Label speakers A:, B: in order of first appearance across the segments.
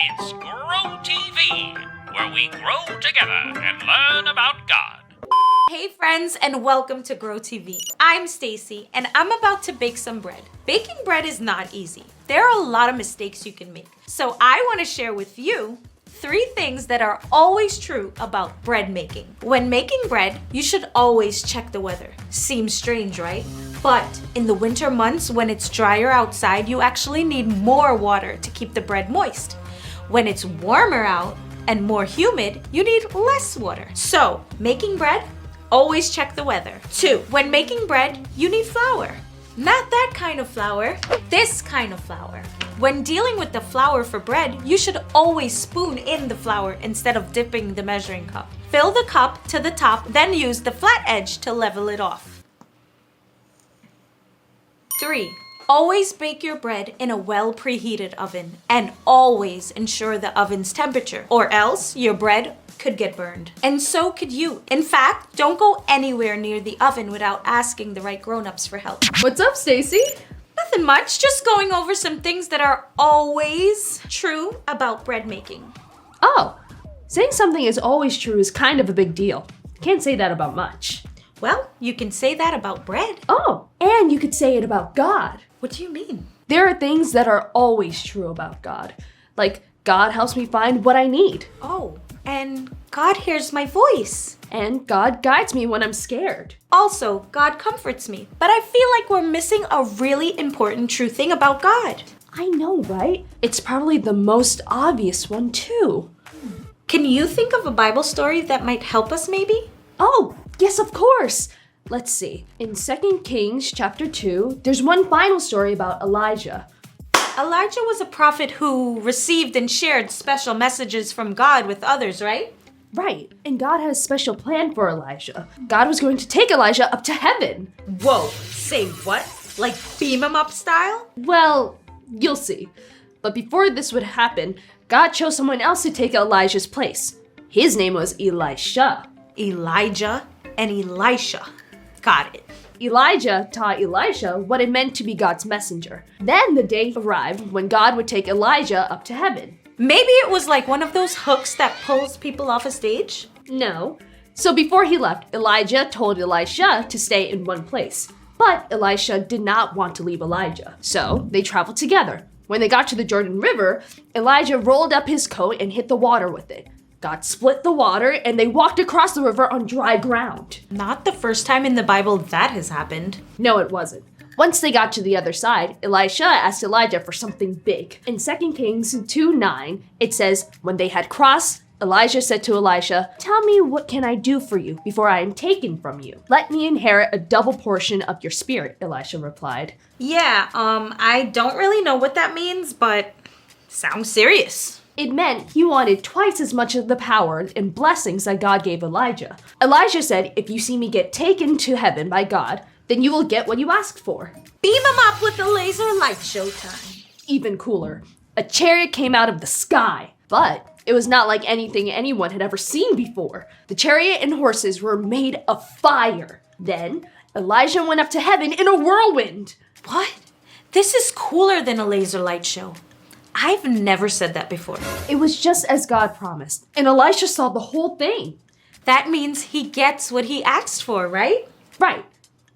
A: It's Grow TV, where we grow together and learn about God.
B: Hey friends, and welcome to Grow TV. I'm Stacy and I'm about to bake some bread. Baking bread is not easy. There are a lot of mistakes you can make. So I want to share with you 3 things that are always true about bread making. When making bread, you should always check the weather. Seems strange, right? But in the winter months when it's drier outside, you actually need more water to keep the bread moist. When it's warmer out and more humid, you need less water. So, making bread, always check the weather. 2, when making bread, you need flour. Not that kind of flour, this kind of flour. When dealing with the flour for bread, you should always spoon in the flour instead of dipping the measuring cup. Fill the cup to the top, then use the flat edge to level it off. 3, always bake your bread in a well preheated oven and always ensure the oven's temperature, or else your bread could get burned. And so could you. In fact, don't go anywhere near the oven without asking the right grown-ups for help.
C: What's up, Stacy?
B: Nothing much, just going over some things that are always true about bread making.
C: Oh, saying something is always true is kind of a big deal. Can't say that about much.
B: Well, you can say that about bread.
C: Oh, and you could say it about God.
B: What do you mean?
C: There are things that are always true about God. Like, God helps me find what I need.
B: Oh, and God hears my voice.
C: And God guides me when I'm scared.
B: Also, God comforts me. But I feel like we're missing a really important true thing about God.
C: I know, right? It's probably the most obvious one, too.
B: Can you think of a Bible story that might help us maybe?
C: Oh, yes, of course. Let's see. In 2 Kings chapter 2, there's one final story about Elijah.
B: Elijah was a prophet who received and shared special messages from God with others, right?
C: Right, and God had a special plan for Elijah. God was going to take Elijah up to heaven.
B: Whoa, say what? Like beam him up style?
C: Well, you'll see. But before this would happen, God chose someone else to take Elijah's place. His name was Elisha.
B: Elijah and Elisha. Got it.
C: Elijah taught Elisha what it meant to be God's messenger. Then the day arrived when God would take Elijah up to heaven.
B: Maybe it was like one of those hooks that pulls people off a stage?
C: No. So before he left, Elijah told Elisha to stay in one place. But Elisha did not want to leave Elijah, so they traveled together. When they got to the Jordan River, Elijah rolled up his coat and hit the water with it. God split the water and they walked across the river on dry ground.
B: Not the first time in the Bible that has happened.
C: No, it wasn't. Once they got to the other side, Elisha asked Elijah for something big. In 2 Kings 2:9, it says, when they had crossed, Elijah said to Elisha, "Tell me, what can I do for you before I am taken from you?" "Let me inherit a double portion of your spirit," Elisha replied.
B: Yeah, I don't really know what that means, but sounds serious.
C: It meant he wanted twice as much of the power and blessings that God gave Elijah. Elijah said, "If you see me get taken to heaven by God, then you will get what you asked for."
B: Beam him up with the laser light show time.
C: Even cooler, a chariot came out of the sky. But it was not like anything anyone had ever seen before. The chariot and horses were made of fire. Then Elijah went up to heaven in a whirlwind.
B: What? This is cooler than a laser light show. I've never said that before.
C: It was just as God promised, and Elisha saw the whole thing.
B: That means he gets what he asked for, right?
C: Right,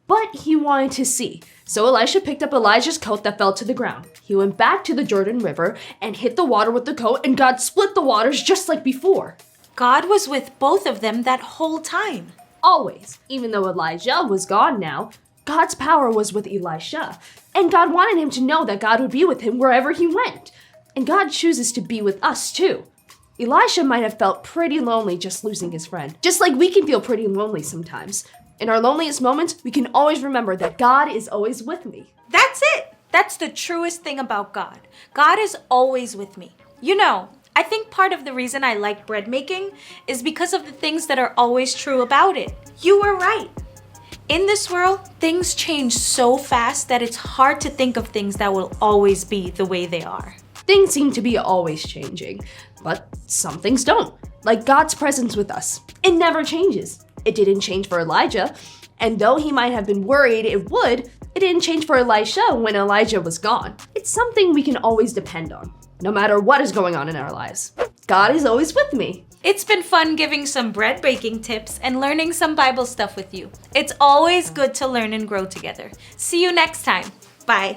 C: but he wanted to see. So Elisha picked up Elijah's coat that fell to the ground. He went back to the Jordan River and hit the water with the coat, and God split the waters just like before.
B: God was with both of them that whole time.
C: Always. Even though Elijah was gone now, God's power was with Elisha. And God wanted him to know that God would be with him wherever he went. And God chooses to be with us too. Elisha might have felt pretty lonely just losing his friend, just like we can feel pretty lonely sometimes. In our loneliest moments, we can always remember that God is always with me.
B: That's it. That's the truest thing about God. God is always with me. You know, I think part of the reason I like bread making is because of the things that are always true about it. You were right. In this world, things change so fast that it's hard to think of things that will always be the way they are.
C: Things seem to be always changing, but some things don't. Like God's presence with us. It never changes. It didn't change for Elijah, and though he might have been worried it would, it didn't change for Elisha when Elijah was gone. It's something we can always depend on. no matter what is going on in our lives. God is always with me.
B: It's been fun giving some bread baking tips and learning some Bible stuff with you. It's always good to learn and grow together. See you next time. Bye.